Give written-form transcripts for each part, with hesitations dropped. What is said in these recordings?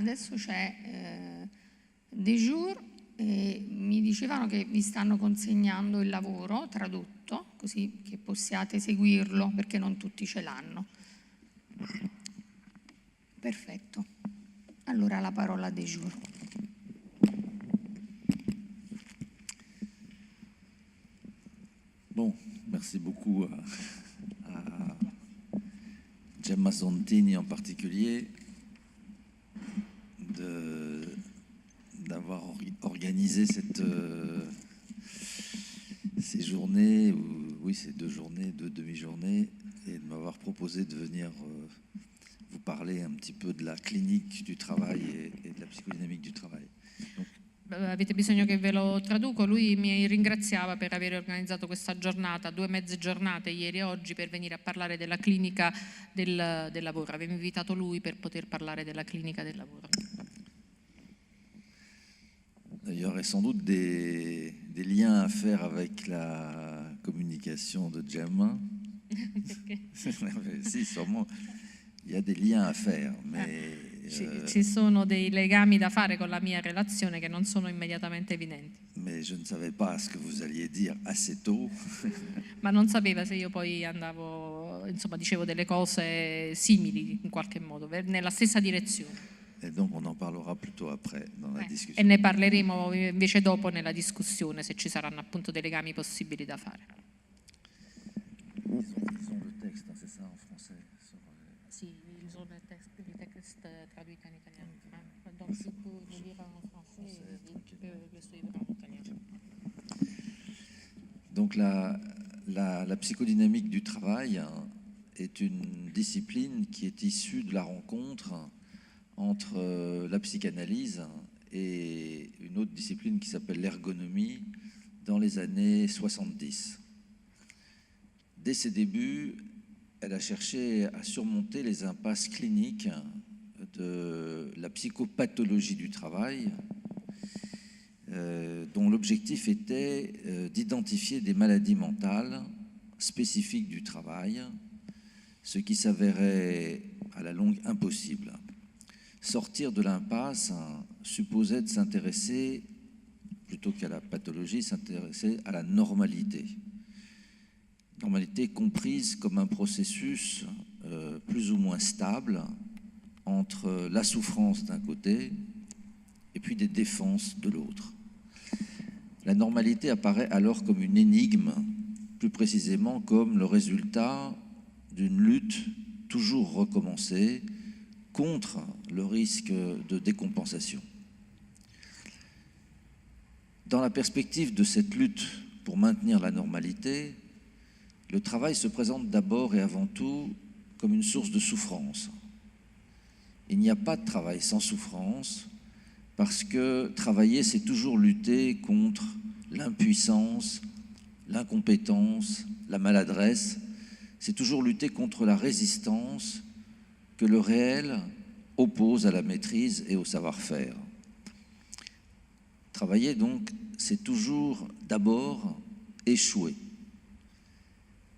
adesso c'è De Jour e mi dicevano che vi stanno consegnando il lavoro tradotto, così che possiate seguirlo, perché non tutti ce l'hanno. Perfetto. Allora la parola a De Jour. Bon, merci beaucoup à Gemma Santini en particulier d'avoir organisé ces journées, oui, ces 2 journées, 2 demi-journées, et de m'avoir proposé de venir vous parler un petit peu de la clinique du travail et de la psychodynamique du travail. Donc, avete bisogno che ve lo traduco? Lui mi ringraziava per aver organizzato questa giornata, 2 mezze giornate, ieri e oggi, per venire a parlare della clinica del lavoro. Avevo invitato lui per poter parlare della clinica del lavoro. Il y aurait sans doute des liens à faire avec la communication de Gemma. Si, sûrement, il y a des liens à faire, mais... Ci sono dei legami da fare con la mia relazione che non sono immediatamente evidenti. Mais je ne savais pas ce que vous alliez dire assez tôt. Ma non sapeva se io poi andavo, insomma, dicevo delle cose simili in qualche modo, nella stessa direzione. Et donc on en parlera plutôt après dans la discussion. E ne parleremo invece dopo nella discussione, se ci saranno appunto dei legami possibili da fare. Ils ont le texte, c'est ça, en français. Sì, ils ont le texte traduito in italiano. Donc tu peux le lire en français et tu peux le suivre en italien. Donc la psychodynamique du travail est une discipline qui est issue de la rencontre entre la psychanalyse et une autre discipline qui s'appelle l'ergonomie dans les années 70. Dès ses débuts, elle a cherché à surmonter les impasses cliniques de la psychopathologie du travail, dont l'objectif était d'identifier des maladies mentales spécifiques du travail, ce qui s'avérait à la longue impossible. Sortir de l'impasse supposait de s'intéresser, plutôt qu'à la pathologie, s'intéresser à la normalité. Normalité comprise comme un processus plus ou moins stable entre la souffrance d'un côté et puis des défenses de l'autre. La normalité apparaît alors comme une énigme, plus précisément comme le résultat d'une lutte toujours recommencée contre le risque de décompensation. Dans la perspective de cette lutte pour maintenir la normalité, le travail se présente d'abord et avant tout comme une source de souffrance. Il n'y a pas de travail sans souffrance, parce que travailler, c'est toujours lutter contre l'impuissance, l'incompétence, la maladresse. C'est toujours lutter contre la résistance que le réel oppose à la maîtrise et au savoir-faire. Travailler, donc, c'est toujours d'abord échouer.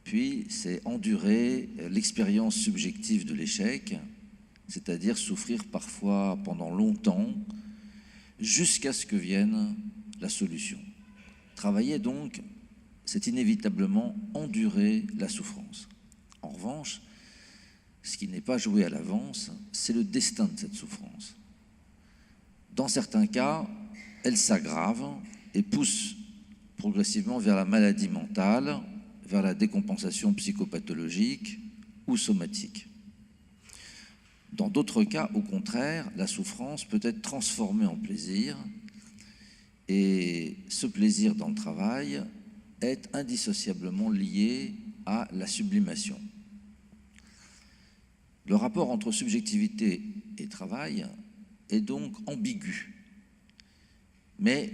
Puis, c'est endurer l'expérience subjective de l'échec, c'est-à-dire souffrir parfois pendant longtemps, jusqu'à ce que vienne la solution. Travailler, donc, c'est inévitablement endurer la souffrance. En revanche, ce qui n'est pas joué à l'avance, c'est le destin de cette souffrance. Dans certains cas, elle s'aggrave et pousse progressivement vers la maladie mentale, vers la décompensation psychopathologique ou somatique. Dans d'autres cas, au contraire, la souffrance peut être transformée en plaisir, et ce plaisir dans le travail est indissociablement lié à la sublimation. Le rapport entre subjectivité et travail est donc ambigu. Mais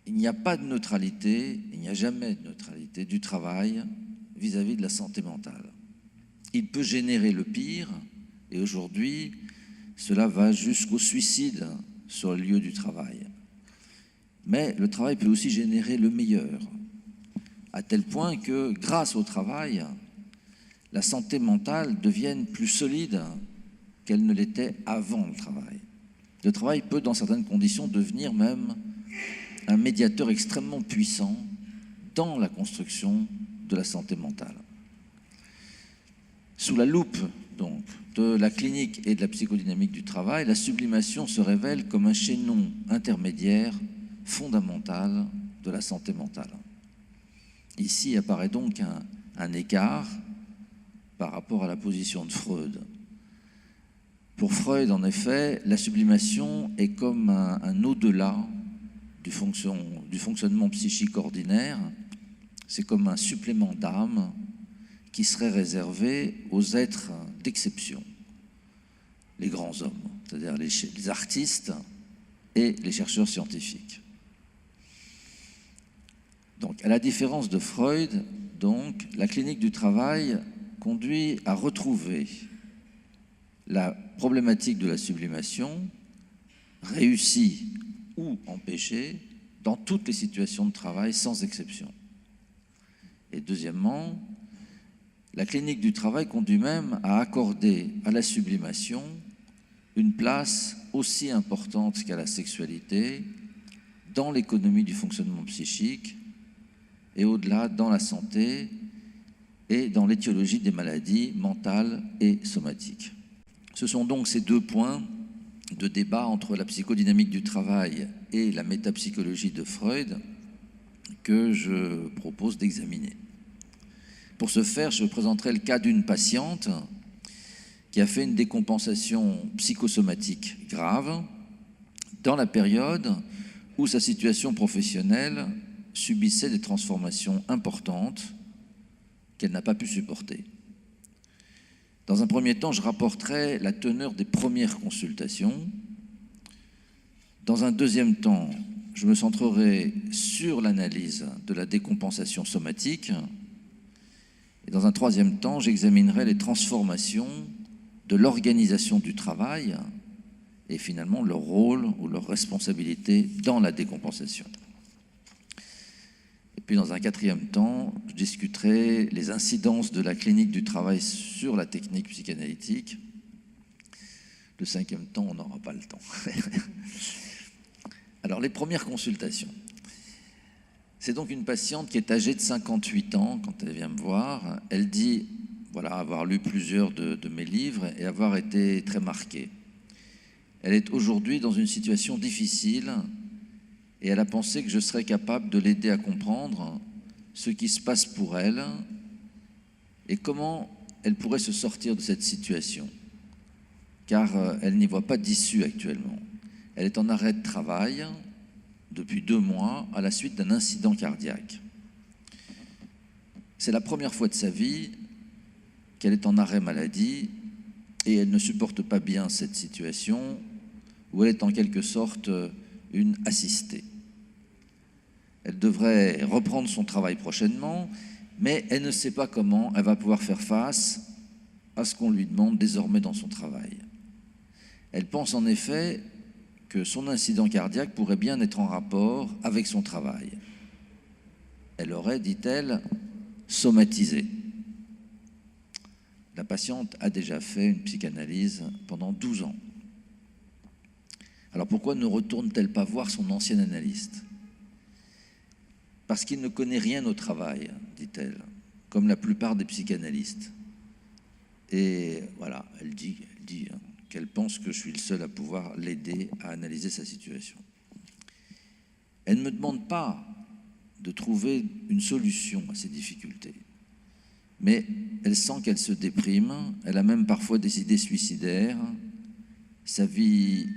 il n'y a pas de neutralité, il n'y a jamais de neutralité du travail vis-à-vis de la santé mentale. Il peut générer le pire, et aujourd'hui, cela va jusqu'au suicide sur le lieu du travail. Mais le travail peut aussi générer le meilleur, à tel point que, grâce au travail, la santé mentale devienne plus solide qu'elle ne l'était avant le travail. Le travail peut, dans certaines conditions, devenir même un médiateur extrêmement puissant dans la construction de la santé mentale. Sous la loupe, donc, de la clinique et de la psychodynamique du travail, la sublimation se révèle comme un chaînon intermédiaire fondamental de la santé mentale. Ici apparaît donc un écart par rapport à la position de Freud. Pour Freud, en effet, la sublimation est comme un au-delà du fonctionnement psychique ordinaire. C'est comme un supplément d'âme qui serait réservé aux êtres d'exception, les grands hommes, c'est-à-dire les artistes et les chercheurs scientifiques. Donc, à la différence de Freud, donc, la clinique du travail conduit à retrouver la problématique de la sublimation, réussie ou empêchée, dans toutes les situations de travail, sans exception. Et deuxièmement, la clinique du travail conduit même à accorder à la sublimation une place aussi importante qu'à la sexualité dans l'économie du fonctionnement psychique et au-delà dans la santé et dans l'étiologie des maladies mentales et somatiques. Ce sont donc ces deux points de débat entre la psychodynamique du travail et la métapsychologie de Freud que je propose d'examiner. Pour ce faire, je présenterai le cas d'une patiente qui a fait une décompensation psychosomatique grave dans la période où sa situation professionnelle subissait des transformations importantes qu'elle n'a pas pu supporter. Dans un premier temps, je rapporterai la teneur des premières consultations. Dans un deuxième temps, je me centrerai sur l'analyse de la décompensation somatique. Et dans un troisième temps, j'examinerai les transformations de l'organisation du travail et finalement leur rôle ou leur responsabilité dans la décompensation. Et puis dans un quatrième temps, je discuterai les incidences de la clinique du travail sur la technique psychanalytique. Le cinquième temps, on n'aura pas le temps. Alors les premières consultations. C'est donc une patiente qui est âgée de 58 ans quand elle vient me voir. Elle dit voilà, avoir lu plusieurs de mes livres et avoir été très marquée. Elle est aujourd'hui dans une situation difficile et elle a pensé que je serais capable de l'aider à comprendre ce qui se passe pour elle et comment elle pourrait se sortir de cette situation, car elle n'y voit pas d'issue actuellement. Elle est en arrêt de travail depuis 2 mois à la suite d'un incident cardiaque. C'est la première fois de sa vie qu'elle est en arrêt maladie et elle ne supporte pas bien cette situation où elle est en quelque sorte une assistée. Elle devrait reprendre son travail prochainement, mais elle ne sait pas comment elle va pouvoir faire face à ce qu'on lui demande désormais dans son travail. Elle pense en effet que son incident cardiaque pourrait bien être en rapport avec son travail. Elle aurait, dit-elle, somatisé. La patiente a déjà fait une psychanalyse pendant 12 ans. Alors pourquoi ne retourne-t-elle pas voir son ancien analyste ? Parce qu'il ne connaît rien au travail, dit-elle, comme la plupart des psychanalystes. Et voilà, elle dit qu'elle pense que je suis le seul à pouvoir l'aider à analyser sa situation. Elle ne me demande pas de trouver une solution à ses difficultés, mais elle sent qu'elle se déprime, elle a même parfois des idées suicidaires, sa vie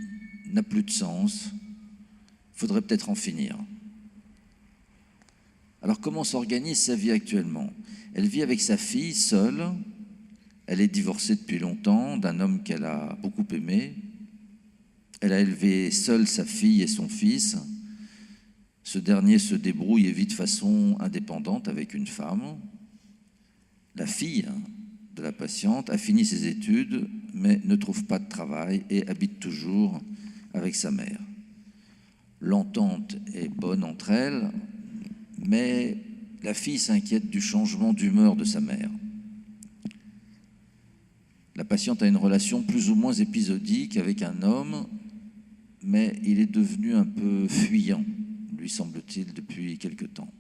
n'a plus de sens, il faudrait peut-être en finir. Alors comment s'organise sa vie actuellement ? Elle vit avec sa fille, seule. Elle est divorcée depuis longtemps d'un homme qu'elle a beaucoup aimé. Elle a élevé seule sa fille et son fils. Ce dernier se débrouille et vit de façon indépendante avec une femme. La fille de la patiente a fini ses études, mais ne trouve pas de travail et habite toujours avec sa mère. L'entente est bonne entre elles, mais la fille s'inquiète du changement d'humeur de sa mère. La patiente a une relation plus ou moins épisodique avec un homme mais il est devenu un peu fuyant, lui semble-t-il, depuis quelque temps.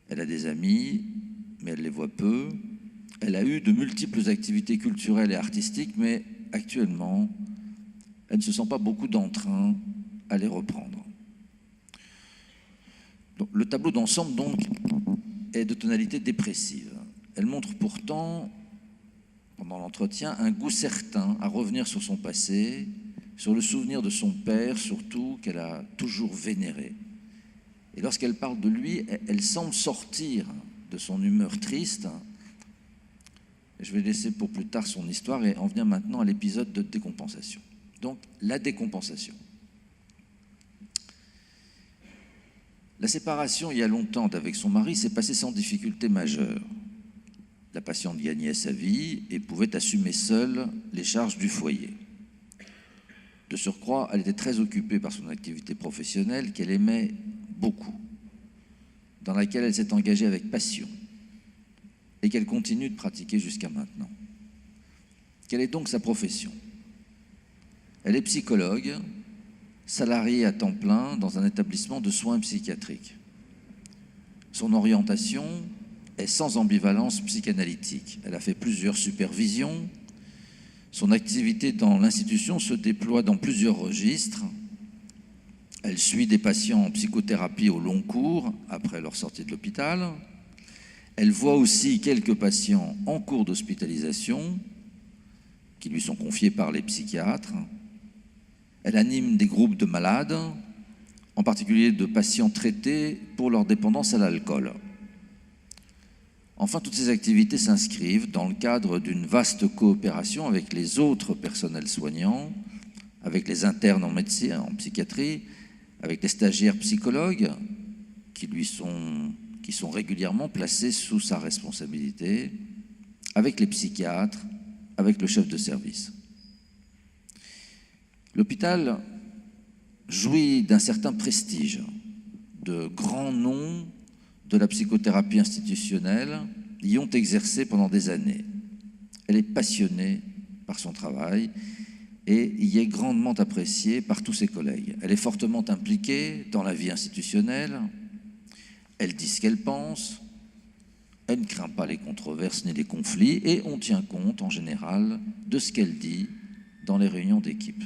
Elle a des amis, mais elle les voit peu. Elle a eu de multiples activités culturelles et artistiques, mais actuellement, elle ne se sent pas beaucoup d'entrain à les reprendre. Donc, le tableau d'ensemble, donc, est de tonalité dépressive. Elle montre pourtant, pendant l'entretien, un goût certain à revenir sur son passé, sur le souvenir de son père, surtout, qu'elle a toujours vénéré. Et lorsqu'elle parle de lui, elle semble sortir de son humeur triste. Je vais laisser pour plus tard son histoire et en venir maintenant à l'épisode de décompensation. Donc, la décompensation. La séparation, il y a longtemps, d'avec son mari, s'est passée sans difficulté majeure. La patiente gagnait sa vie et pouvait assumer seule les charges du foyer. De surcroît, elle était très occupée par son activité professionnelle qu'elle aimait beaucoup, dans laquelle elle s'est engagée avec passion et qu'elle continue de pratiquer jusqu'à maintenant. Quelle est donc sa profession? Elle est psychologue, salariée à temps plein dans un établissement de soins psychiatriques. Son orientation est sans ambivalence psychanalytique. Elle a fait plusieurs supervisions. Son activité dans l'institution se déploie dans plusieurs registres. Elle suit des patients en psychothérapie au long cours après leur sortie de l'hôpital. Elle voit aussi quelques patients en cours d'hospitalisation qui lui sont confiés par les psychiatres. Elle anime des groupes de malades, en particulier de patients traités pour leur dépendance à l'alcool. Enfin, toutes ces activités s'inscrivent dans le cadre d'une vaste coopération avec les autres personnels soignants, avec les internes en médecine, en psychiatrie, avec les stagiaires psychologues qui sont régulièrement placés sous sa responsabilité, avec les psychiatres, avec le chef de service. L'hôpital jouit d'un certain prestige, de grands noms de la psychothérapie institutionnelle y ont exercé pendant des années. Elle est passionnée par son travail et y est grandement appréciée par tous ses collègues. Elle est fortement impliquée dans la vie institutionnelle, elle dit ce qu'elle pense, elle ne craint pas les controverses ni les conflits et on tient compte en général de ce qu'elle dit dans les réunions d'équipe.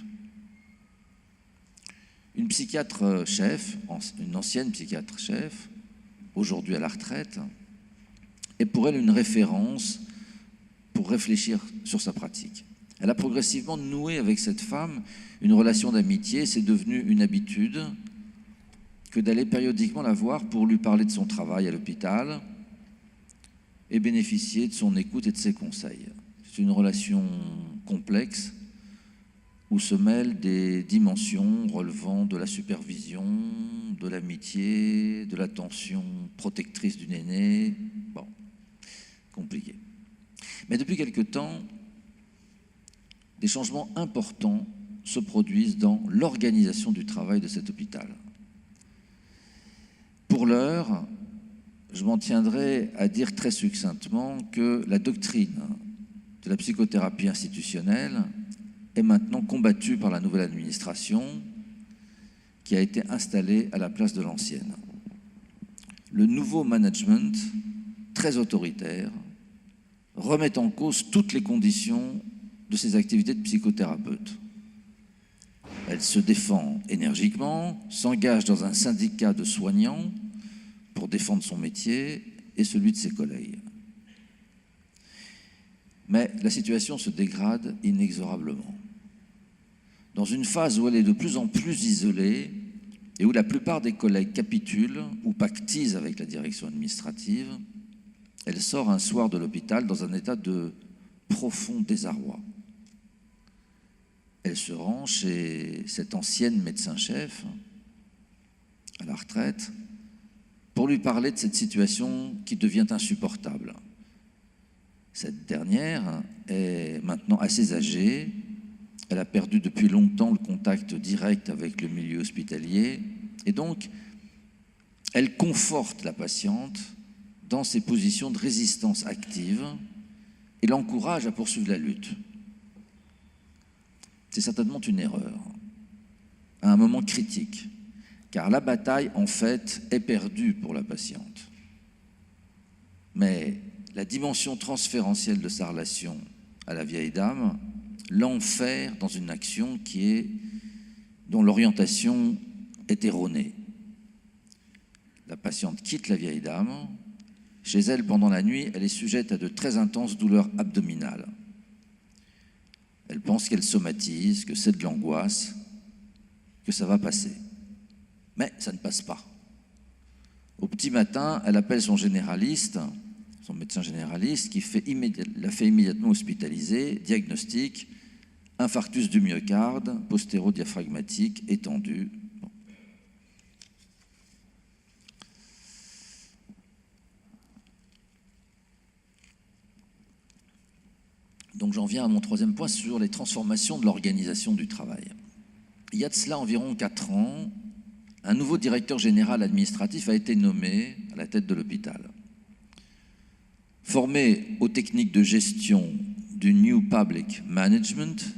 Une psychiatre chef, une ancienne psychiatre chef, aujourd'hui à la retraite, est pour elle une référence pour réfléchir sur sa pratique. Elle a progressivement noué avec cette femme une relation d'amitié. C'est devenu une habitude que d'aller périodiquement la voir pour lui parler de son travail à l'hôpital et bénéficier de son écoute et de ses conseils. C'est une relation complexe où se mêlent des dimensions relevant de la supervision, de l'amitié, de l'attention protectrice d'une aînée. Bon, compliqué. Mais depuis quelque temps, des changements importants se produisent dans l'organisation du travail de cet hôpital. Pour l'heure, je m'en tiendrai à dire très succinctement que la doctrine de la psychothérapie institutionnelle est maintenant combattue par la nouvelle administration qui a été installée à la place de l'ancienne. Le nouveau management, très autoritaire, remet en cause toutes les conditions de ses activités de psychothérapeute. Elle se défend énergiquement, s'engage dans un syndicat de soignants pour défendre son métier et celui de ses collègues. Mais la situation se dégrade inexorablement. Dans une phase où elle est de plus en plus isolée et où la plupart des collègues capitulent ou pactisent avec la direction administrative, elle sort un soir de l'hôpital dans un état de profond désarroi. Elle se rend chez cette ancienne médecin-chef, à la retraite, pour lui parler de cette situation qui devient insupportable. Cette dernière est maintenant assez âgée. Elle a perdu depuis longtemps le contact direct avec le milieu hospitalier et donc elle conforte la patiente dans ses positions de résistance active et l'encourage à poursuivre la lutte. C'est certainement une erreur. à un moment critique, car la bataille, en fait, est perdue pour la patiente. Mais la dimension transférentielle de sa relation à la vieille dame l'enferme dans une action dont l'orientation est erronée. La patiente quitte la vieille dame. Chez elle, pendant la nuit, elle est sujette à de très intenses douleurs abdominales. Elle pense qu'elle somatise, que c'est de l'angoisse, que ça va passer. Mais ça ne passe pas. Au petit matin, elle appelle son généraliste, son médecin généraliste, qui la fait immédiatement hospitaliser, diagnostic, infarctus du myocarde, postéro-diaphragmatique, étendu. Bon. Donc j'en viens à mon troisième point sur les transformations de l'organisation du travail. Il y a de cela environ 4 ans, un nouveau directeur général administratif a été nommé à la tête de l'hôpital. Formé aux techniques de gestion du New Public Management,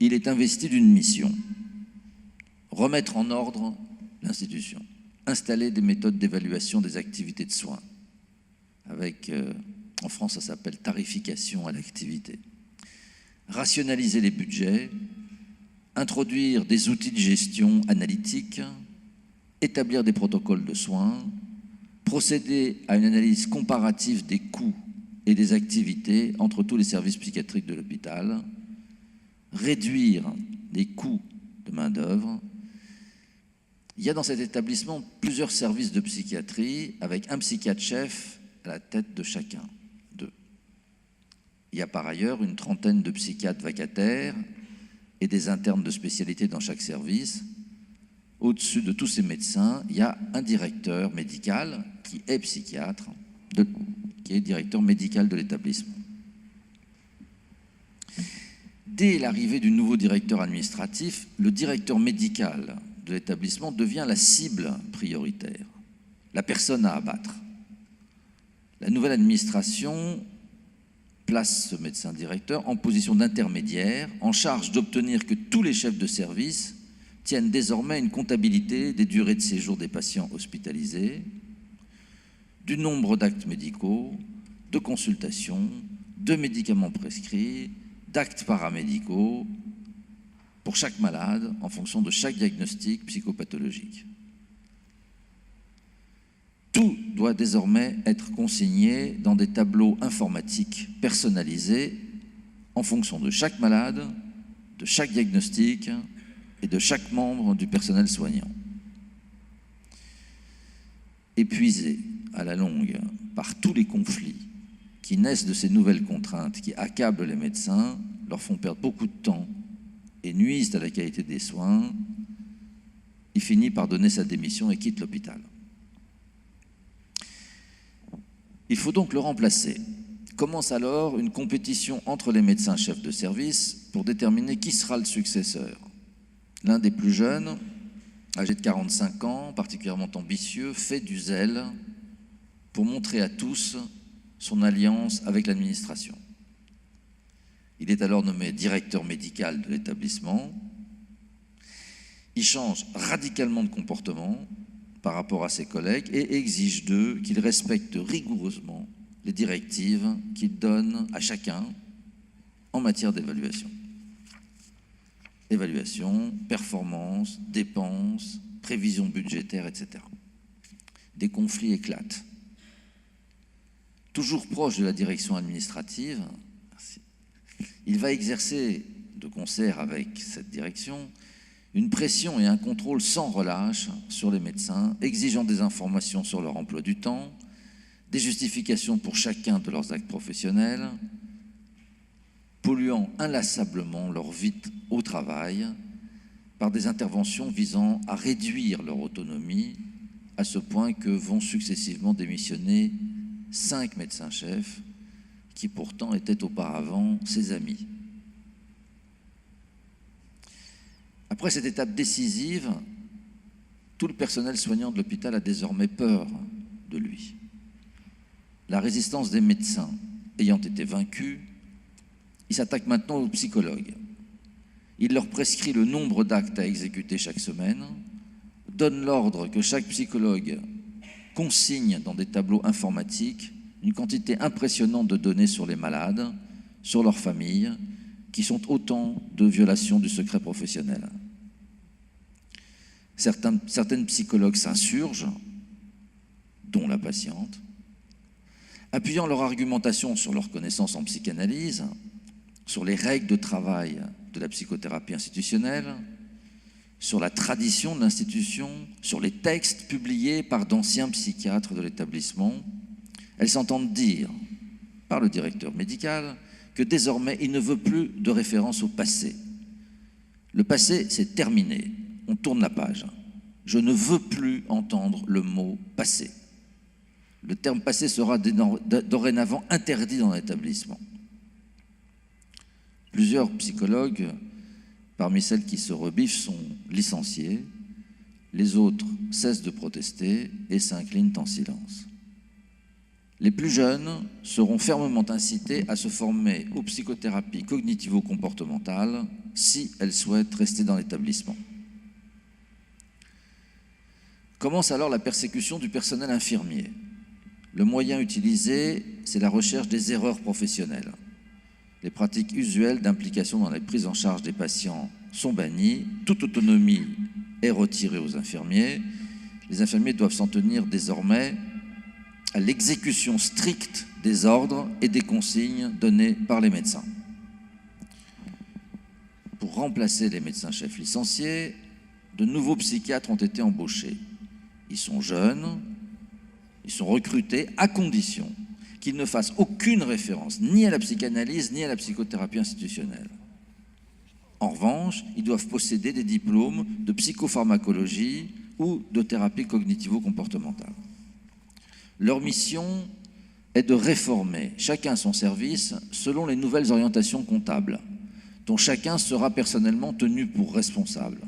il est investi d'une mission: remettre en ordre l'institution, installer des méthodes d'évaluation des activités de soins, avec, en France, ça s'appelle tarification à l'activité, rationaliser les budgets, introduire des outils de gestion analytique, établir des protocoles de soins, procéder à une analyse comparative des coûts et des activités entre tous les services psychiatriques de l'hôpital, réduire les coûts de main-d'œuvre. Il y a dans cet établissement plusieurs services de psychiatrie avec un psychiatre-chef à la tête de chacun d'eux. Il y a par ailleurs une trentaine de psychiatres vacataires et des internes de spécialité dans chaque service. Au-dessus de tous ces médecins, il y a un directeur médical qui est psychiatre, qui est directeur médical de l'établissement. Dès l'arrivée du nouveau directeur administratif, le directeur médical de l'établissement devient la cible prioritaire, la personne à abattre. La nouvelle administration place ce médecin directeur en position d'intermédiaire, en charge d'obtenir que tous les chefs de service tiennent désormais une comptabilité des durées de séjour des patients hospitalisés, du nombre d'actes médicaux, de consultations, de médicaments prescrits, d'actes paramédicaux pour chaque malade en fonction de chaque diagnostic psychopathologique. Tout doit désormais être consigné dans des tableaux informatiques personnalisés en fonction de chaque malade, de chaque diagnostic et de chaque membre du personnel soignant. Épuisés à la longue par tous les conflits qui naissent de ces nouvelles contraintes qui accablent les médecins, leur font perdre beaucoup de temps et nuisent à la qualité des soins, il finit par donner sa démission et quitte l'hôpital. Il faut donc le remplacer. Commence alors une compétition entre les médecins chefs de service pour déterminer qui sera le successeur. L'un des plus jeunes, âgé de 45 ans, particulièrement ambitieux, fait du zèle pour montrer à tous son alliance avec l'administration. Il est alors nommé directeur médical de l'établissement. Il change radicalement de comportement par rapport à ses collègues et exige d'eux qu'ils respectent rigoureusement les directives qu'il donne à chacun en matière d'évaluation. Évaluation, performance, dépenses, prévision budgétaire, etc. Des conflits éclatent. Toujours proche de la direction administrative, il va exercer, de concert avec cette direction, une pression et un contrôle sans relâche sur les médecins, exigeant des informations sur leur emploi du temps, des justifications pour chacun de leurs actes professionnels, polluant inlassablement leur vie au travail par des interventions visant à réduire leur autonomie à ce point que vont successivement démissionner 5 médecins-chefs qui pourtant étaient auparavant ses amis. Après cette étape décisive, tout le personnel soignant de l'hôpital a désormais peur de lui. La résistance des médecins ayant été vaincue, il s'attaque maintenant aux psychologues. Il leur prescrit le nombre d'actes à exécuter chaque semaine, donne l'ordre que chaque psychologue consigne dans des tableaux informatiques une quantité impressionnante de données sur les malades, sur leurs familles, qui sont autant de violations du secret professionnel. Certaines psychologues s'insurgent, dont la patiente, appuyant leur argumentation sur leur connaissance en psychanalyse, sur les règles de travail de la psychothérapie institutionnelle, sur la tradition de l'institution, sur les textes publiés par d'anciens psychiatres de l'établissement. Elles s'entendent dire, par le directeur médical, que désormais il ne veut plus de référence au passé. Le passé, c'est terminé. On tourne la page. Je ne veux plus entendre le mot passé. Le terme passé sera dorénavant interdit dans l'établissement. Plusieurs psychologues, parmi celles qui se rebiffent, sont licenciés. Les autres cessent de protester et s'inclinent en silence. Les plus jeunes seront fermement incités à se former aux psychothérapies cognitivo-comportementales si elles souhaitent rester dans l'établissement. Commence alors la persécution du personnel infirmier. Le moyen utilisé, c'est la recherche des erreurs professionnelles. Les pratiques usuelles d'implication dans la prise en charge des patients sont bannies, toute autonomie est retirée aux infirmiers. Les infirmiers doivent s'en tenir désormais à l'exécution stricte des ordres et des consignes données par les médecins. Pour remplacer les médecins-chefs licenciés, de nouveaux psychiatres ont été embauchés. Ils sont jeunes, ils sont recrutés à condition qu'ils ne fassent aucune référence ni à la psychanalyse ni à la psychothérapie institutionnelle. En revanche, ils doivent posséder des diplômes de psychopharmacologie ou de thérapie cognitivo-comportementale. Leur mission est de réformer chacun son service selon les nouvelles orientations comptables, dont chacun sera personnellement tenu pour responsable.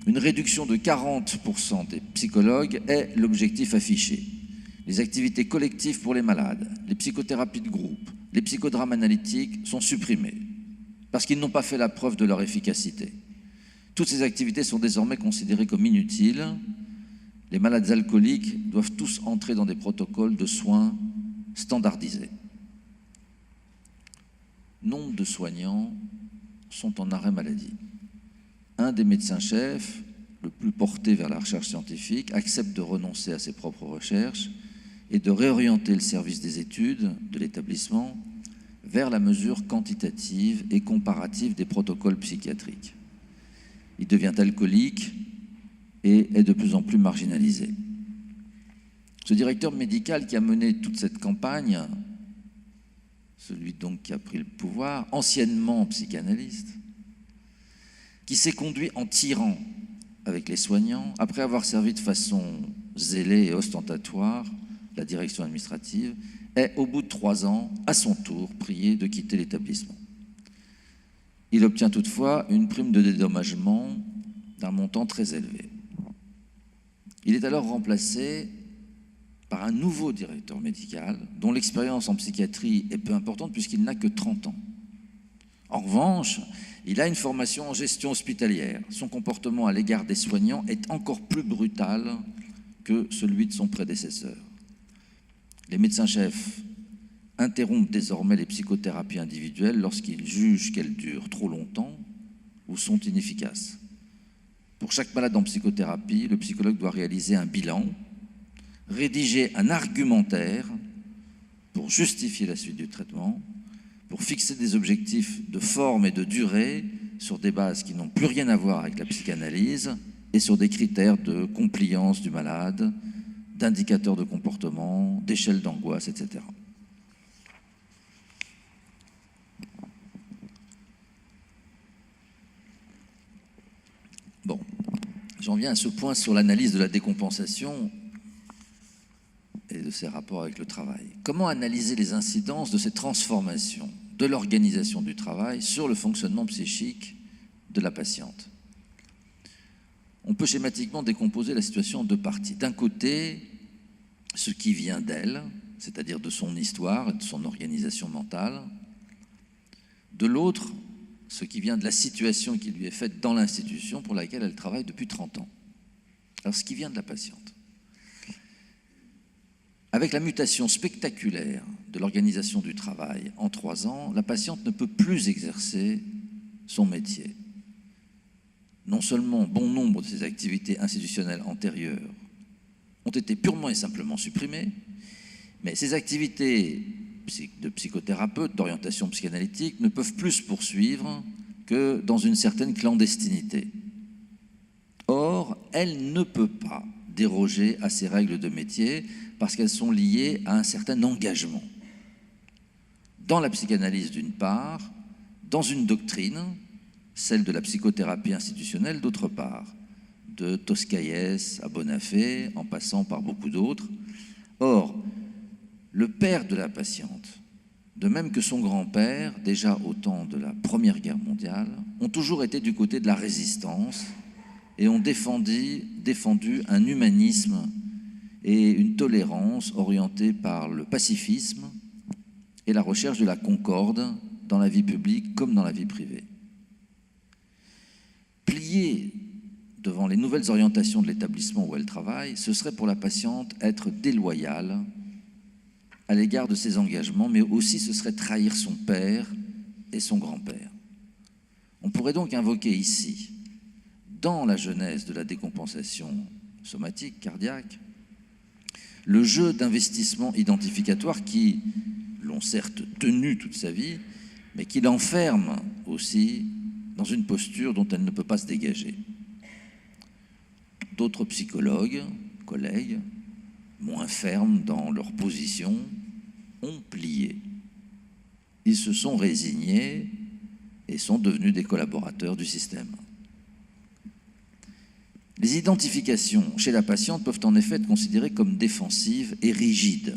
Une réduction de 40% des psychologues est l'objectif affiché. Les activités collectives pour les malades, les psychothérapies de groupe, les psychodrames analytiques sont supprimées parce qu'ils n'ont pas fait la preuve de leur efficacité. Toutes ces activités sont désormais considérées comme inutiles. Les malades alcooliques doivent tous entrer dans des protocoles de soins standardisés. Nombre de soignants sont en arrêt maladie. Un des médecins-chefs, le plus porté vers la recherche scientifique, accepte de renoncer à ses propres recherches et de réorienter le service des études de l'établissement vers la mesure quantitative et comparative des protocoles psychiatriques. Il devient alcoolique et est de plus en plus marginalisé. Ce directeur médical qui a mené toute cette campagne, celui donc qui a pris le pouvoir, anciennement psychanalyste, qui s'est conduit en tyran avec les soignants, après avoir servi de façon zélée et ostentatoire la direction administrative, est, au bout de 3 ans, à son tour, prié de quitter l'établissement. Il obtient toutefois une prime de dédommagement d'un montant très élevé. Il est alors remplacé par un nouveau directeur médical, dont l'expérience en psychiatrie est peu importante puisqu'il n'a que 30 ans. En revanche, il a une formation en gestion hospitalière. Son comportement à l'égard des soignants est encore plus brutal que celui de son prédécesseur. Les médecins-chefs interrompent désormais les psychothérapies individuelles lorsqu'ils jugent qu'elles durent trop longtemps ou sont inefficaces. Pour chaque malade en psychothérapie, le psychologue doit réaliser un bilan, rédiger un argumentaire pour justifier la suite du traitement, pour fixer des objectifs de forme et de durée sur des bases qui n'ont plus rien à voir avec la psychanalyse et sur des critères de compliance du malade, d'indicateurs de comportement, d'échelle d'angoisse, etc. Bon, j'en viens à ce point sur l'analyse de la décompensation et de ses rapports avec le travail. Comment analyser les incidences de ces transformations de l'organisation du travail sur le fonctionnement psychique de la patiente? On peut schématiquement décomposer la situation en 2 parties. D'un côté, ce qui vient d'elle, c'est-à-dire de son histoire et de son organisation mentale. De l'autre, ce qui vient de la situation qui lui est faite dans l'institution pour laquelle elle travaille depuis 30 ans. Alors, ce qui vient de la patiente. Avec la mutation spectaculaire de l'organisation du travail en 3 ans, la patiente ne peut plus exercer son métier. Non seulement bon nombre de ses activités institutionnelles antérieures ont été purement et simplement supprimées, mais ces activités de psychothérapeute, d'orientation psychanalytique, ne peuvent plus se poursuivre que dans une certaine clandestinité. Or, elle ne peut pas déroger à ces règles de métier parce qu'elles sont liées à un certain engagement. Dans la psychanalyse d'une part, dans une doctrine, celle de la psychothérapie institutionnelle d'autre part, de Toscaïès à Bonafé, en passant par beaucoup d'autres. Or, le père de la patiente, de même que son grand-père, déjà au temps de la Première Guerre mondiale, ont toujours été du côté de la résistance et ont défendu un humanisme et une tolérance orientée par le pacifisme et la recherche de la concorde dans la vie publique comme dans la vie privée. Plier devant les nouvelles orientations de l'établissement où elle travaille, ce serait pour la patiente être déloyale à l'égard de ses engagements, mais aussi ce serait trahir son père et son grand-père. On pourrait donc invoquer ici, dans la genèse de la décompensation somatique, cardiaque, le jeu d'investissement identificatoire qui l'ont certes tenu toute sa vie, mais qui l'enferme aussi dans une posture dont elle ne peut pas se dégager. D'autres psychologues, collègues, moins fermes dans leur position, ont plié. Ils se sont résignés et sont devenus des collaborateurs du système. Les identifications chez la patiente peuvent en effet être considérées comme défensives et rigides.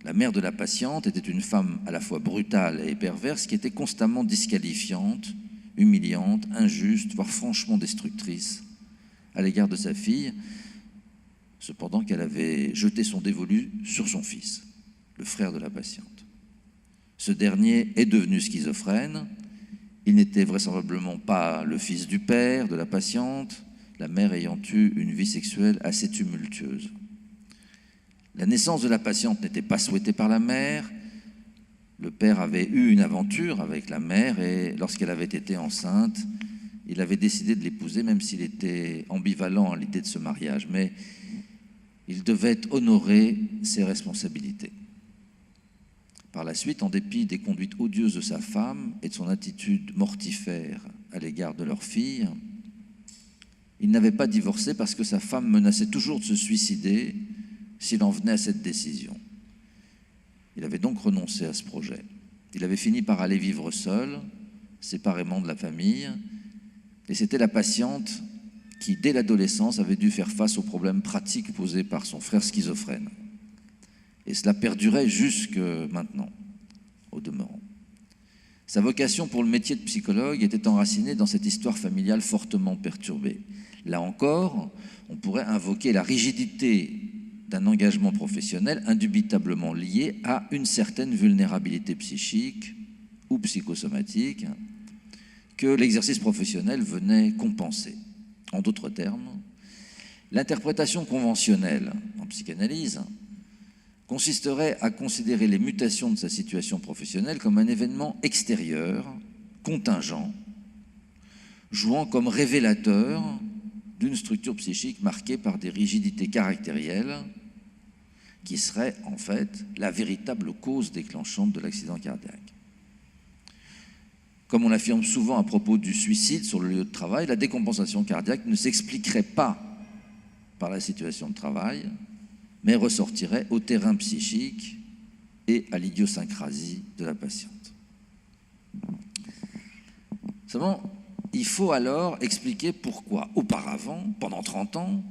La mère de la patiente était une femme à la fois brutale et perverse qui était constamment disqualifiante, humiliante, injuste, voire franchement destructrice à l'égard de sa fille, cependant qu'elle avait jeté son dévolu sur son fils, le frère de la patiente. Ce dernier est devenu schizophrène. Il n'était vraisemblablement pas le fils du père de la patiente, la mère ayant eu une vie sexuelle assez tumultueuse. La naissance de la patiente n'était pas souhaitée par la mère. Le père avait eu une aventure avec la mère et lorsqu'elle avait été enceinte, il avait décidé de l'épouser, même s'il était ambivalent à l'idée de ce mariage. Mais il devait honorer ses responsabilités. Par la suite, en dépit des conduites odieuses de sa femme et de son attitude mortifère à l'égard de leur fille, il n'avait pas divorcé parce que sa femme menaçait toujours de se suicider s'il en venait à cette décision. Il avait donc renoncé à ce projet. Il avait fini par aller vivre seul, séparément de la famille, et c'était la patiente qui, dès l'adolescence, avait dû faire face aux problèmes pratiques posés par son frère schizophrène. Et cela perdurait jusque maintenant, au demeurant. Sa vocation pour le métier de psychologue était enracinée dans cette histoire familiale fortement perturbée. Là encore, on pourrait invoquer la rigidité d'un engagement professionnel indubitablement lié à une certaine vulnérabilité psychique ou psychosomatique que l'exercice professionnel venait compenser. En d'autres termes, l'interprétation conventionnelle en psychanalyse consisterait à considérer les mutations de sa situation professionnelle comme un événement extérieur, contingent, jouant comme révélateur d'une structure psychique marquée par des rigidités caractérielles qui seraient en fait la véritable cause déclenchante de l'accident cardiaque. Comme on l'affirme souvent à propos du suicide sur le lieu de travail, la décompensation cardiaque ne s'expliquerait pas par la situation de travail, mais ressortirait au terrain psychique et à l'idiosyncrasie de la patiente. Seulement, il faut alors expliquer pourquoi, auparavant, pendant 30 ans,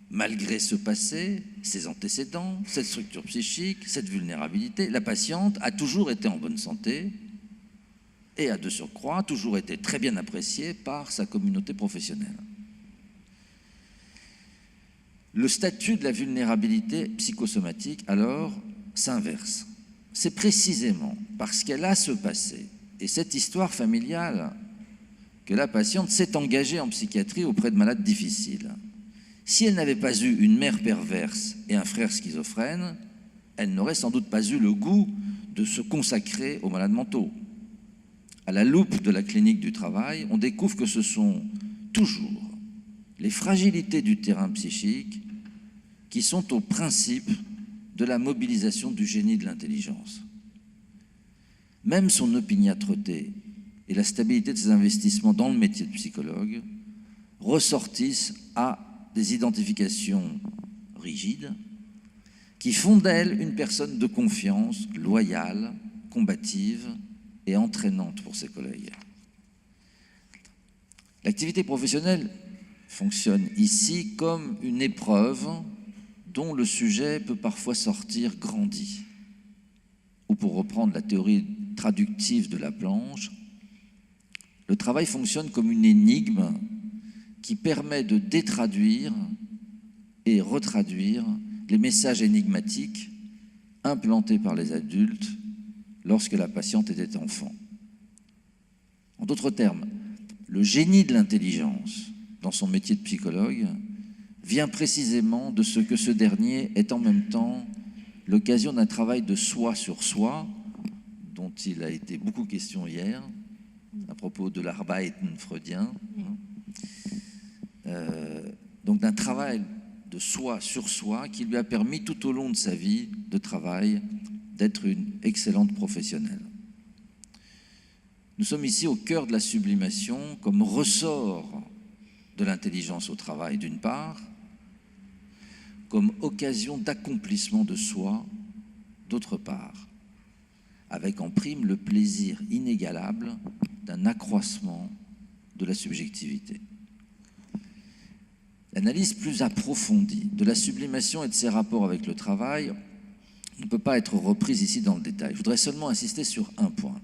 malgré ce passé, ses antécédents, cette structure psychique, cette vulnérabilité, la patiente a toujours été en bonne santé et a de surcroît toujours été très bien appréciée par sa communauté professionnelle. Le statut de la vulnérabilité psychosomatique, alors, s'inverse. C'est précisément parce qu'elle a ce passé et cette histoire familiale que la patiente s'est engagée en psychiatrie auprès de malades difficiles. Si elle n'avait pas eu une mère perverse et un frère schizophrène, elle n'aurait sans doute pas eu le goût de se consacrer aux malades mentaux. À la loupe de la clinique du travail, on découvre que ce sont toujours les fragilités du terrain psychique qui sont au principe de la mobilisation du génie de l'intelligence. Même son opiniâtreté et la stabilité de ses investissements dans le métier de psychologue ressortissent à des identifications rigides qui font d'elle une personne de confiance, loyale, combative et entraînante pour ses collègues. L'activité professionnelle fonctionne ici comme une épreuve dont le sujet peut parfois sortir grandi. Ou pour reprendre la théorie traductive de Laplanche, le travail fonctionne comme une énigme qui permet de détraduire et retraduire les messages énigmatiques implantés par les adultes lorsque la patiente était enfant. En d'autres termes, le génie de l'intelligence dans son métier de psychologue vient précisément de ce que ce dernier est en même temps l'occasion d'un travail de soi sur soi, dont il a été beaucoup question hier, à propos de l'Arbeiten freudien, donc d'un travail de soi sur soi qui lui a permis tout au long de sa vie de travail d'être une excellente professionnelle. Nous sommes ici au cœur de la sublimation comme ressort de l'intelligence au travail d'une part, comme occasion d'accomplissement de soi d'autre part, avec en prime le plaisir inégalable d'un accroissement de la subjectivité. L'analyse plus approfondie de la sublimation et de ses rapports avec le travail ne peut pas être reprise ici dans le détail. Je voudrais seulement insister sur un point.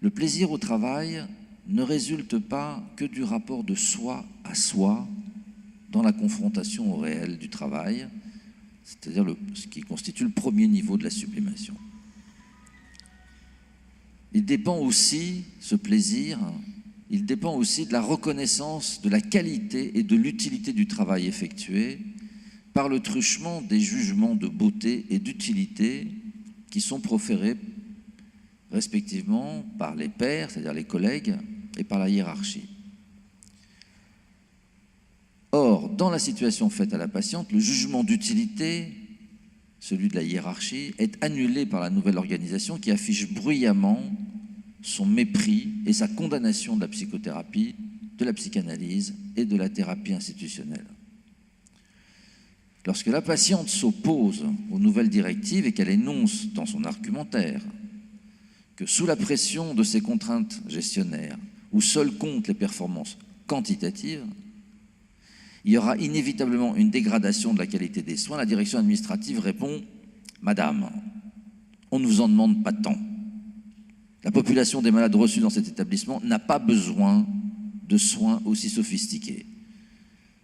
Le plaisir au travail ne résulte pas que du rapport de soi à soi dans la confrontation au réel du travail, c'est-à-dire ce qui constitue le premier niveau de la sublimation. Il dépend aussi, ce plaisir, il dépend aussi de la reconnaissance de la qualité et de l'utilité du travail effectué par le truchement des jugements de beauté et d'utilité qui sont proférés respectivement par les pairs, c'est-à-dire les collègues, et par la hiérarchie. Or, dans la situation faite à la patiente, le jugement d'utilité, celui de la hiérarchie, est annulé par la nouvelle organisation qui affiche bruyamment son mépris et sa condamnation de la psychothérapie, de la psychanalyse et de la thérapie institutionnelle. Lorsque la patiente s'oppose aux nouvelles directives et qu'elle énonce dans son argumentaire que sous la pression de ces contraintes gestionnaires, où seules comptent les performances quantitatives, il y aura inévitablement une dégradation de la qualité des soins, la direction administrative répond « Madame, on ne vous en demande pas tant. La population des malades reçus dans cet établissement n'a pas besoin de soins aussi sophistiqués.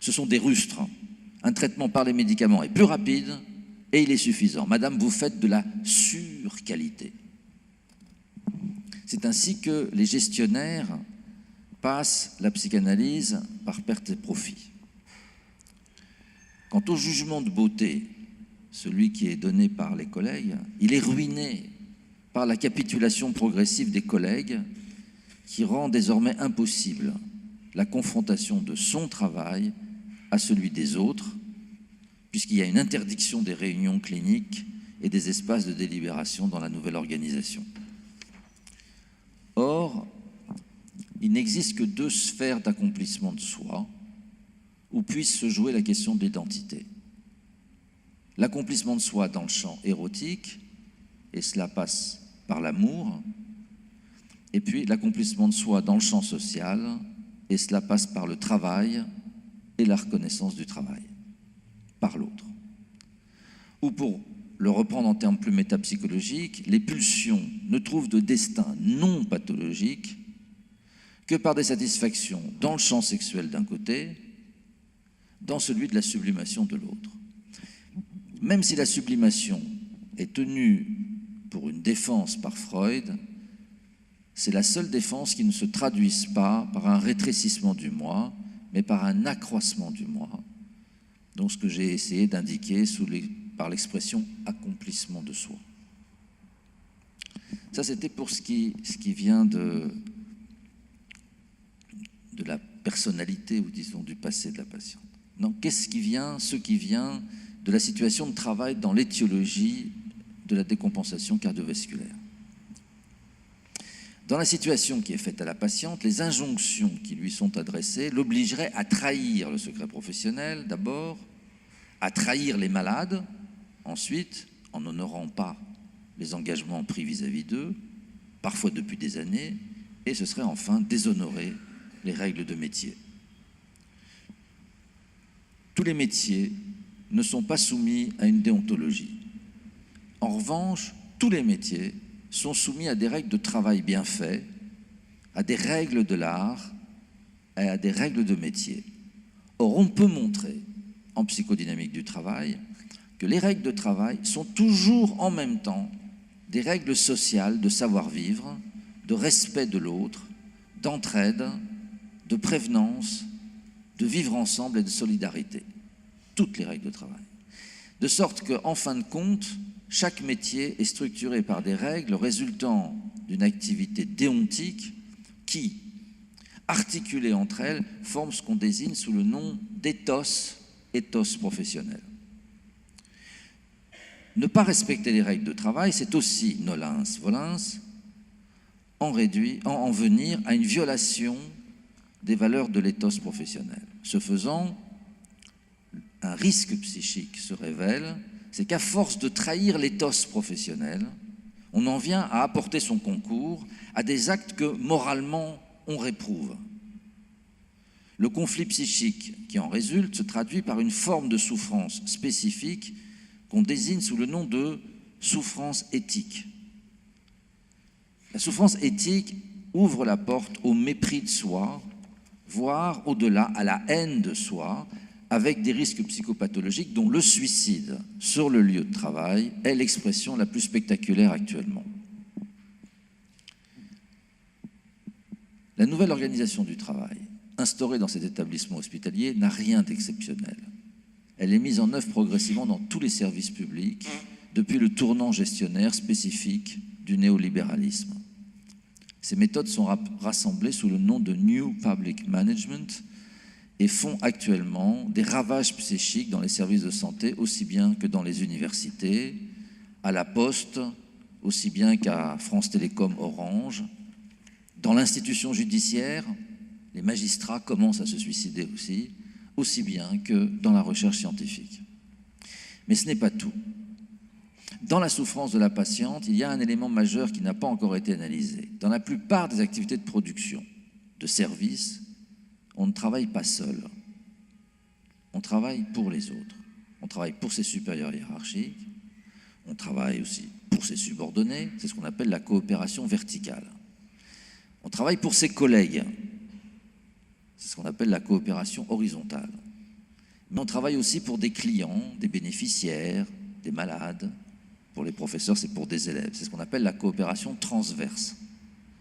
Ce sont des rustres. Un traitement par les médicaments est plus rapide et il est suffisant. Madame, vous faites de la surqualité. » C'est ainsi que les gestionnaires passent la psychanalyse par perte et profit. Quant au jugement de beauté, celui qui est donné par les collègues, il est ruiné par la capitulation progressive des collègues qui rend désormais impossible la confrontation de son travail à celui des autres, puisqu'il y a une interdiction des réunions cliniques et des espaces de délibération dans la nouvelle organisation. Or, il n'existe que deux sphères d'accomplissement de soi où puisse se jouer la question de l'identité. L'accomplissement de soi dans le champ érotique, et cela passe par l'amour, et puis l'accomplissement de soi dans le champ social, et cela passe par le travail et la reconnaissance du travail, par l'autre. Ou pour le reprendre en termes plus métapsychologiques, les pulsions ne trouvent de destin non pathologique que par des satisfactions dans le champ sexuel d'un côté, dans celui de la sublimation de l'autre. Même si la sublimation est tenue pour une défense par Freud, c'est la seule défense qui ne se traduise pas par un rétrécissement du moi, mais par un accroissement du moi. Donc ce que j'ai essayé d'indiquer par l'expression accomplissement de soi. Ça, c'était pour ce qui vient de la personnalité, ou disons du passé de la patiente. Donc, ce qui vient de la situation de travail dans l'étiologie de la décompensation cardiovasculaire. Dans la situation qui est faite à la patiente, les injonctions qui lui sont adressées l'obligeraient à trahir le secret professionnel, d'abord, à trahir les malades, ensuite, en n'honorant pas les engagements pris vis-à-vis d'eux, parfois depuis des années, et ce serait enfin déshonorer les règles de métier. Tous les métiers ne sont pas soumis à une déontologie. En revanche, tous les métiers sont soumis à des règles de travail bien faites, à des règles de l'art et à des règles de métier. Or, on peut montrer, en psychodynamique du travail, que les règles de travail sont toujours en même temps des règles sociales de savoir-vivre, de respect de l'autre, d'entraide, de prévenance, de vivre ensemble et de solidarité. Toutes les règles de travail. De sorte qu'en fin de compte, chaque métier est structuré par des règles résultant d'une activité déontique qui, articulées entre elles, forment ce qu'on désigne sous le nom d'éthos professionnel. Ne pas respecter les règles de travail, c'est aussi, nolens volens, en venir à une violation des valeurs de l'éthos professionnel. Ce faisant, un risque psychique se révèle, c'est qu'à force de trahir l'éthos professionnel, on en vient à apporter son concours à des actes que, moralement, on réprouve. Le conflit psychique qui en résulte se traduit par une forme de souffrance spécifique qu'on désigne sous le nom de souffrance éthique. La souffrance éthique ouvre la porte au mépris de soi, voire au-delà à la haine de soi, avec des risques psychopathologiques dont le suicide sur le lieu de travail est l'expression la plus spectaculaire actuellement. La nouvelle organisation du travail, instaurée dans cet établissement hospitalier, n'a rien d'exceptionnel. Elle est mise en œuvre progressivement dans tous les services publics depuis le tournant gestionnaire spécifique du néolibéralisme. Ces méthodes sont rassemblées sous le nom de New Public Management et font actuellement des ravages psychiques dans les services de santé aussi bien que dans les universités, à la Poste, aussi bien qu'à France Télécom Orange. Dans l'institution judiciaire, les magistrats commencent à se suicider aussi bien que dans la recherche scientifique. Mais ce n'est pas tout. Dans la souffrance de la patiente, il y a un élément majeur qui n'a pas encore été analysé. Dans la plupart des activités de production, de services, on ne travaille pas seul. On travaille pour les autres. On travaille pour ses supérieurs hiérarchiques. On travaille aussi pour ses subordonnés. C'est ce qu'on appelle la coopération verticale. On travaille pour ses collègues. C'est ce qu'on appelle la coopération horizontale. Mais on travaille aussi pour des clients, des bénéficiaires, des malades. Pour les professeurs, c'est pour des élèves. C'est ce qu'on appelle la coopération transverse.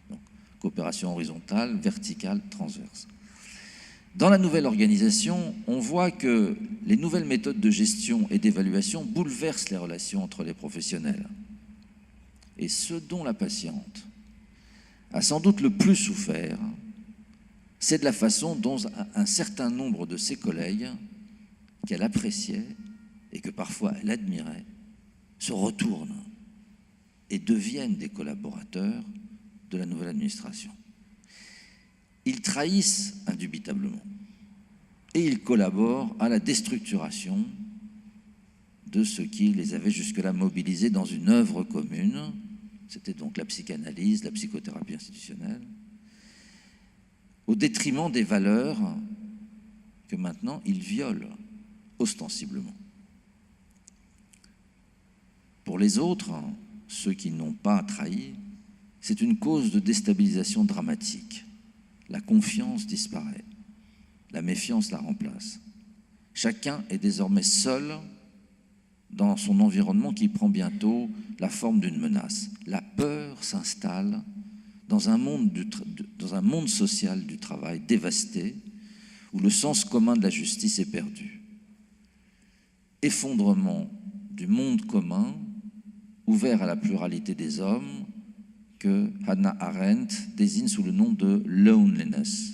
Donc, coopération horizontale, verticale, transverse. Dans la nouvelle organisation, on voit que les nouvelles méthodes de gestion et d'évaluation bouleversent les relations entre les professionnels. Et ce dont la patiente a sans doute le plus souffert, c'est de la façon dont un certain nombre de ses collègues, qu'elle appréciait et que parfois elle admirait, se retournent et deviennent des collaborateurs de la nouvelle administration. Ils trahissent indubitablement et ils collaborent à la déstructuration de ce qui les avait jusque-là mobilisés dans une œuvre commune. C'était donc la psychanalyse, la psychothérapie institutionnelle, au détriment des valeurs que maintenant ils violent ostensiblement. Pour les autres, ceux qui n'ont pas trahi, c'est une cause de déstabilisation dramatique. La confiance disparaît, la méfiance la remplace. Chacun est désormais seul dans son environnement qui prend bientôt la forme d'une menace. La peur s'installe dans un monde social du travail dévasté, où le sens commun de la justice est perdu. Effondrement du monde commun, ouvert à la pluralité des hommes, que Hannah Arendt désigne sous le nom de loneliness,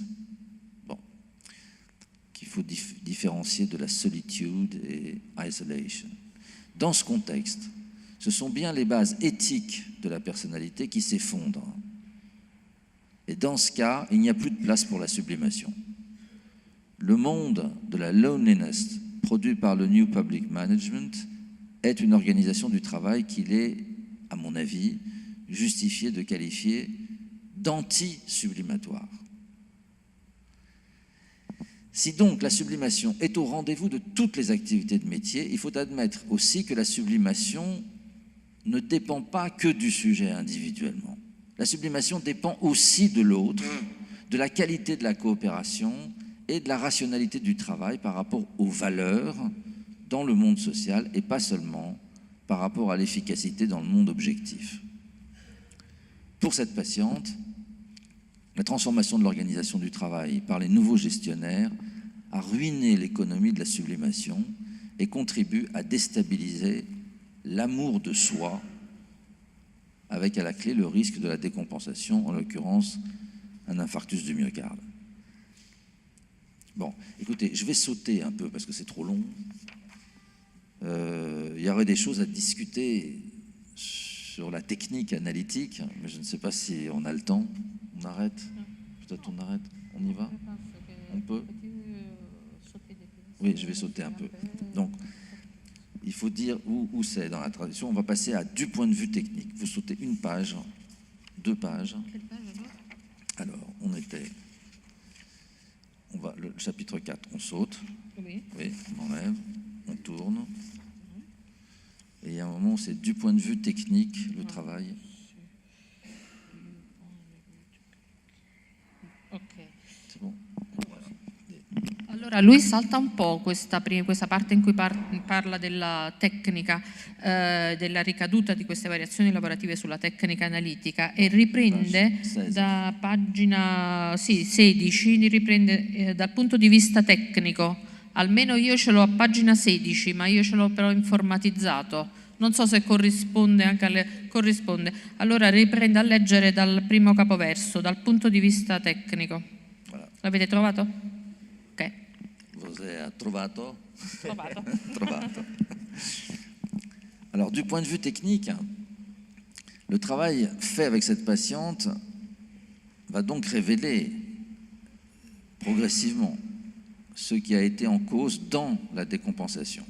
qu'il faut différencier de la solitude et isolation. Dans ce contexte, ce sont bien les bases éthiques de la personnalité qui s'effondrent. Et dans ce cas, il n'y a plus de place pour la sublimation. Le monde de la loneliness produit par le New Public Management est une organisation du travail qu'il est, à mon avis, justifié de qualifier d'anti-sublimatoire. Si donc la sublimation est au rendez-vous de toutes les activités de métier, il faut admettre aussi que la sublimation ne dépend pas que du sujet individuellement. La sublimation dépend aussi de l'autre, de la qualité de la coopération et de la rationalité du travail par rapport aux valeurs dans le monde social et pas seulement par rapport à l'efficacité dans le monde objectif. Pour cette patiente, la transformation de l'organisation du travail par les nouveaux gestionnaires a ruiné l'économie de la sublimation et contribue à déstabiliser l'amour de soi, avec à la clé le risque de la décompensation, en l'occurrence un infarctus du myocarde. Bon, écoutez, je vais sauter un peu parce que c'est trop long. Il y aurait des choses à discuter sur la technique analytique, mais je ne sais pas si on a le temps. On arrête? Peut-être on arrête? On y va? On peut? Oui, je vais sauter un peu. Donc, il faut dire où c'est dans la traduction. On va passer à du point de vue technique. Vous sautez une page, 2 pages. Alors, on était... le chapitre 4, on saute. Oui, on enlève, on tourne. Et il y a un moment où c'est du point de vue technique, le travail. Ok. C'est bon. Allora lui salta un po' questa parte in cui parla della tecnica, della ricaduta di queste variazioni lavorative sulla tecnica analitica e riprende da pagina 16, riprende dal punto di vista tecnico. Almeno io ce l'ho a pagina 16, ma io ce l'ho però informatizzato. Non so se corrisponde anche corrisponde. Allora riprende a leggere dal primo capoverso, dal punto di vista tecnico. L'avete trovato? Ok. Vous avez trovato? Trovato. Trovato. Alors, du point de vue technique, le travail fait avec cette patiente va donc révéler progressivement ce qui a été en cause dans la décompensation.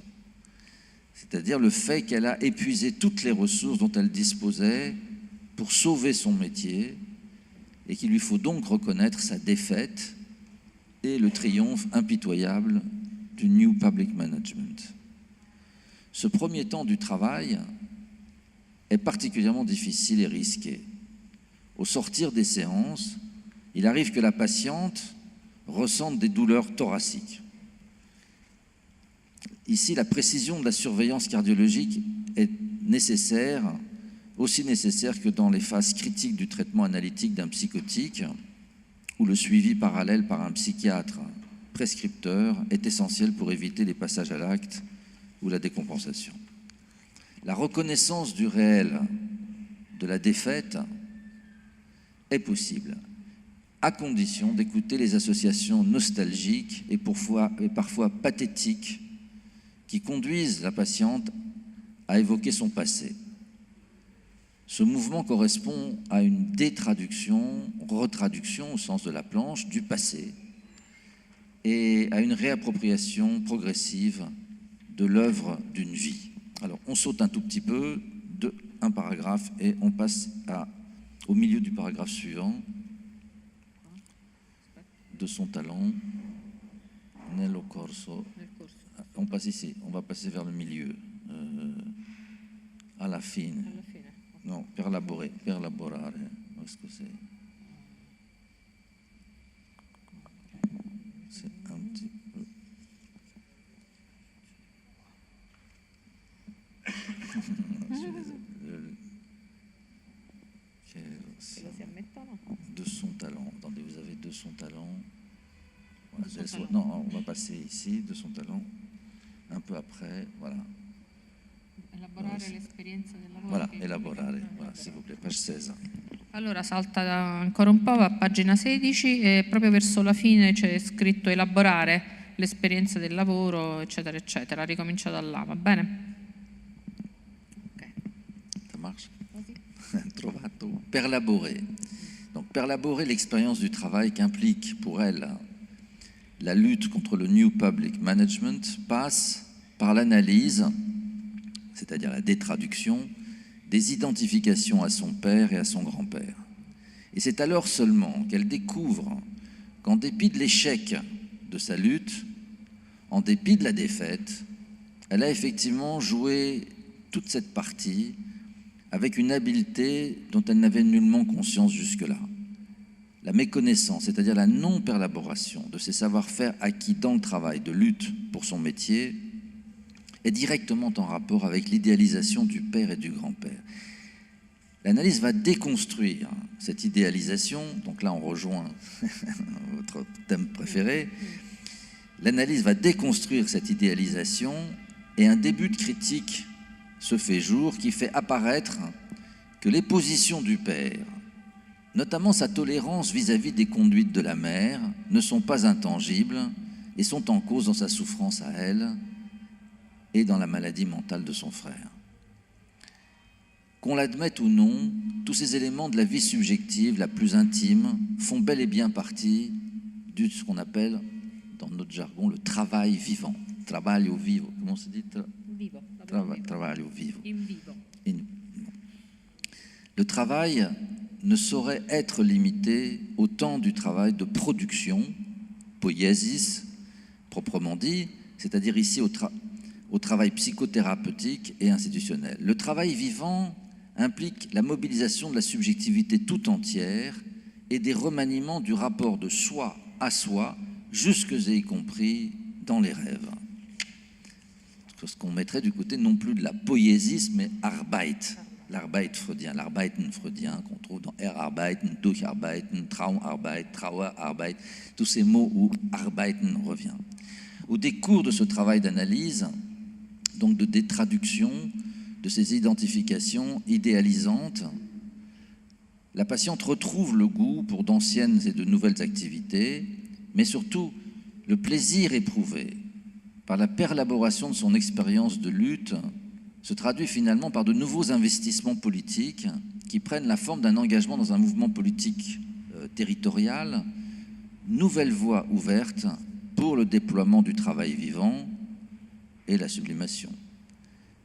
C'est-à-dire le fait qu'elle a épuisé toutes les ressources dont elle disposait pour sauver son métier et qu'il lui faut donc reconnaître sa défaite et le triomphe impitoyable du New Public Management. Ce premier temps du travail est particulièrement difficile et risqué. Au sortir des séances, il arrive que la patiente ressentent des douleurs thoraciques. Ici, la précision de la surveillance cardiologique est nécessaire, aussi nécessaire que dans les phases critiques du traitement analytique d'un psychotique, où le suivi parallèle par un psychiatre prescripteur est essentiel pour éviter les passages à l'acte ou la décompensation. La reconnaissance du réel de la défaite est possible, à condition d'écouter les associations nostalgiques et parfois pathétiques qui conduisent la patiente à évoquer son passé. Ce mouvement correspond à une détraduction, retraduction au sens de la planche, du passé et à une réappropriation progressive de l'œuvre d'une vie. Alors, on saute un tout petit peu un paragraphe et on passe au milieu du paragraphe suivant. De son talent, nello corso. On passe ici, on va passer vers le milieu, à la fine. Non, per lavorare. Est-ce que c'est un petit peu. Se lo si ammettono? Non, on va passer ici, de son talent, un peu après, voilà. Elaborare l'esperienza del lavoro. Voilà, elaborare, voilà, s'il vous plaît, page 16. Allora salta ancora un po' a pagina 16 e proprio verso la fine c'è scritto elaborare l'esperienza del lavoro, eccetera, eccetera. Ricomincia da là, va bene? Okay. Ça marche? Trovato. Perlaborer. Donc, perlaborer l'expérience du travail qu'implique pour elle la lutte contre le New Public Management passe par l'analyse, c'est-à-dire la détraduction, des identifications à son père et à son grand-père. Et c'est alors seulement qu'elle découvre qu'en dépit de l'échec de sa lutte, en dépit de la défaite, elle a effectivement joué toute cette partie avec une habileté dont elle n'avait nullement conscience jusque-là. La méconnaissance, c'est-à-dire la non-perlaboration de ses savoir-faire acquis dans le travail de lutte pour son métier, est directement en rapport avec l'idéalisation du père et du grand-père. L'analyse va déconstruire cette idéalisation, donc là on rejoint votre thème préféré, l'analyse va déconstruire cette idéalisation et un début de critique se fait jour qui fait apparaître que les positions du père, notamment sa tolérance vis-à-vis des conduites de la mère, ne sont pas intangibles et sont en cause dans sa souffrance à elle et dans la maladie mentale de son frère. Qu'on l'admette ou non, tous ces éléments de la vie subjective la plus intime font bel et bien partie de ce qu'on appelle, dans notre jargon, le travail vivant. Trabalho vivo. Comment se dit? Vivo. Trabalho vivo. In vivo. Le travail ne saurait être limité au temps du travail de production, poiesis, proprement dit, c'est-à-dire ici au travail psychothérapeutique et institutionnel. Le travail vivant implique la mobilisation de la subjectivité tout entière et des remaniements du rapport de soi à soi, jusque et y compris dans les rêves. Ce qu'on mettrait du côté non plus de la poiesis, mais Arbeit. L'Arbeit freudien qu'on trouve dans Erarbeiten, Durcharbeiten, Traumarbeit, Trauerarbeit, tous ces mots où Arbeiten revient. Au décours de ce travail d'analyse, donc de détraduction de ces identifications idéalisantes, la patiente retrouve le goût pour d'anciennes et de nouvelles activités, mais surtout le plaisir éprouvé par la perlaboration de son expérience de lutte se traduit finalement par de nouveaux investissements politiques qui prennent la forme d'un engagement dans un mouvement politique territorial, nouvelle voie ouverte pour le déploiement du travail vivant et la sublimation.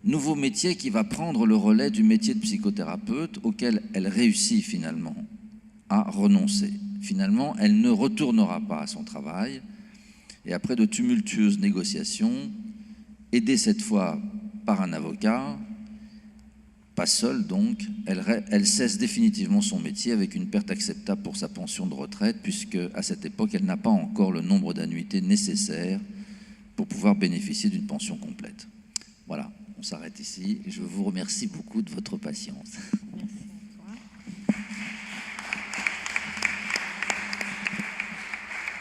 Nouveau métier qui va prendre le relais du métier de psychothérapeute auquel elle réussit finalement à renoncer. Finalement, elle ne retournera pas à son travail et après de tumultueuses négociations, aidée cette fois par un avocat, pas seule donc, elle cesse définitivement son métier avec une perte acceptable pour sa pension de retraite puisque à cette époque, elle n'a pas encore le nombre d'annuités nécessaires pour pouvoir bénéficier d'une pension complète. Voilà, on s'arrête ici et je vous remercie beaucoup de votre patience. Merci.